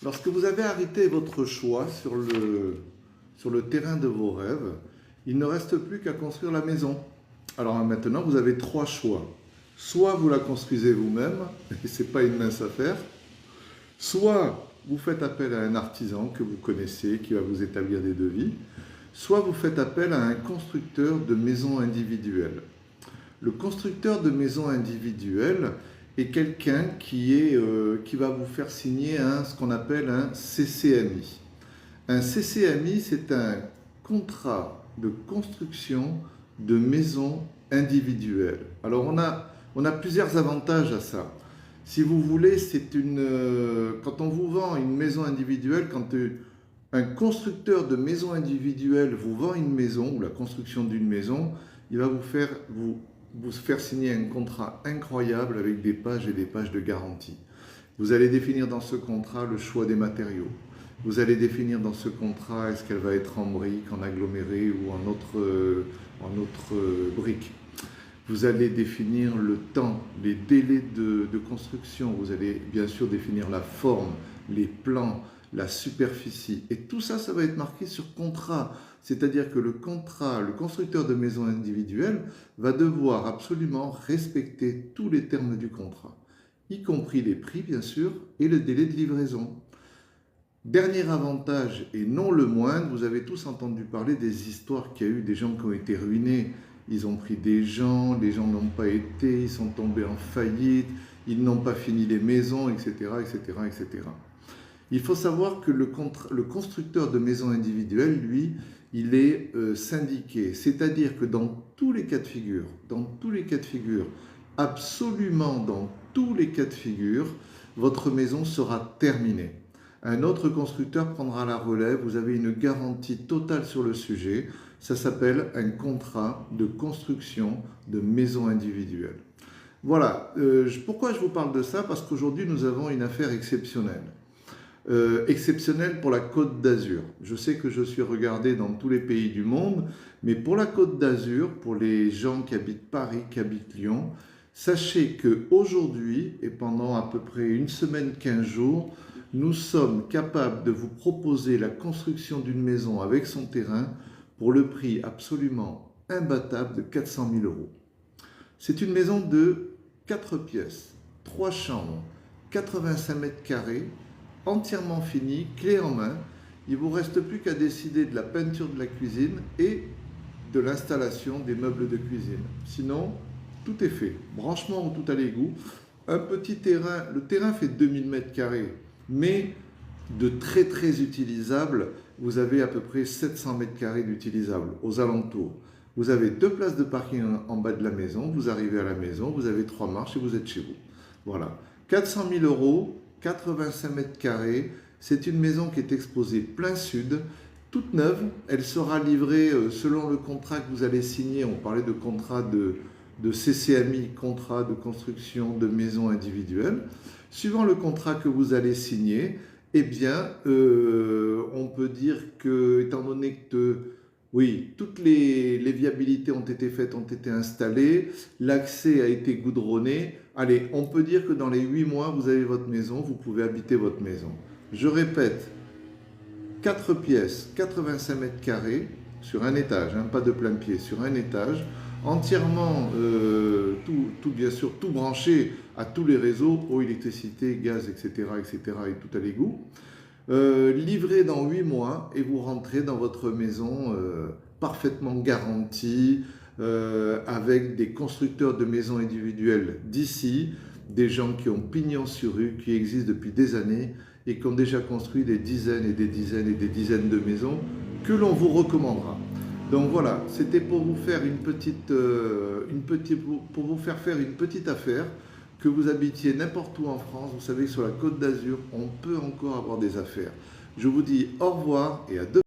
Lorsque vous avez arrêté votre choix sur le terrain de vos rêves, il ne reste plus qu'à construire la maison. Alors maintenant, vous avez trois choix. Soit vous la construisez vous-même, et ce n'est pas une mince affaire, soit vous faites appel à un artisan que vous connaissez, qui va vous établir des devis, soit vous faites appel à un constructeur de maisons individuelles. Le constructeur de maisons individuelles est quelqu'un qui va vous faire signer ce qu'on appelle un CCMI. Un CCMI, c'est un contrat de construction de maisons individuelles. Alors on a plusieurs avantages à ça. Si vous voulez, quand on vous vend une maison individuelle, quand un constructeur de maisons individuelles vous vend une maison ou la construction d'une maison, il va vous faire signer un contrat incroyable avec des pages et des pages de garantie. Vous allez définir dans ce contrat le choix des matériaux. Vous allez définir dans ce contrat est-ce qu'elle va être en briques, en aggloméré ou en autre brique. Vous allez définir le temps, les délais de construction. Vous allez bien sûr définir la forme, les plans, la superficie. Et tout ça, ça va être marqué sur contrat. C'est-à-dire que le constructeur de maison individuelle va devoir absolument respecter tous les termes du contrat, y compris les prix, bien sûr, et le délai de livraison. Dernier avantage, et non le moindre, vous avez tous entendu parler des histoires qu'il y a eu, des gens qui ont été ruinés. Ils ont pris des gens, les gens n'ont pas été, ils sont tombés en faillite, ils n'ont pas fini les maisons, etc., etc., etc. Il faut savoir que le constructeur de maisons individuelles, lui, il est syndiqué. C'est-à-dire que dans tous les cas de figure, absolument dans tous les cas de figure, votre maison sera terminée. Un autre constructeur prendra la relève, vous avez une garantie totale sur le sujet. Ça s'appelle un contrat de construction de maison individuelle. Voilà, pourquoi je vous parle de ça? Parce qu'aujourd'hui, nous avons une affaire exceptionnelle. Exceptionnelle pour la Côte d'Azur. Je sais que je suis regardé dans tous les pays du monde, mais pour la Côte d'Azur, pour les gens qui habitent Paris, qui habitent Lyon, sachez qu'aujourd'hui, et pendant à peu près une semaine, 15 jours, nous sommes capables de vous proposer la construction d'une maison avec son terrain pour le prix absolument imbattable de 400 000 €. C'est une maison de 4 pièces, 3 chambres, 85 mètres carrés, entièrement finie, clé en main. Il ne vous reste plus qu'à décider de la peinture de la cuisine et de l'installation des meubles de cuisine. Sinon, tout est fait. Branchement ou tout à l'égout. Un petit terrain, le terrain fait 2000 mètres carrés, mais de très très utilisable, vous avez à peu près 700 mètres carrés d'utilisable aux alentours. Vous avez 2 places de parking en bas de la maison, vous arrivez à la maison, vous avez 3 marches et vous êtes chez vous. Voilà. 400 000 €, 85 mètres carrés, c'est une maison qui est exposée plein sud, toute neuve. Elle sera livrée selon le contrat que vous allez signer. On parlait de contrat de CCMI, contrat de construction de maison individuelle. Suivant le contrat que vous allez signer, eh bien, on peut dire que, étant donné que, oui, toutes les viabilités ont été faites, ont été installées, l'accès a été goudronné, allez, on peut dire que dans les 8 mois, vous avez votre maison, vous pouvez habiter votre maison. Je répète, 4 pièces, 85 mètres carrés, sur un étage, hein, pas de plein pied, sur un étage, entièrement, bien sûr, tout branché à tous les réseaux, eau, électricité, gaz, etc., etc., et tout à l'égout. Livré dans 8 mois et vous rentrez dans votre maison parfaitement garantie, avec des constructeurs de maisons individuelles d'ici, des gens qui ont pignon sur rue, qui existent depuis des années et qui ont déjà construit des dizaines et des dizaines et des dizaines de maisons que l'on vous recommandera. Donc voilà, c'était pour vous faire pour vous faire faire une petite affaire, que vous habitiez n'importe où en France. Vous savez que sur la Côte d'Azur, on peut encore avoir des affaires. Je vous dis au revoir et à demain.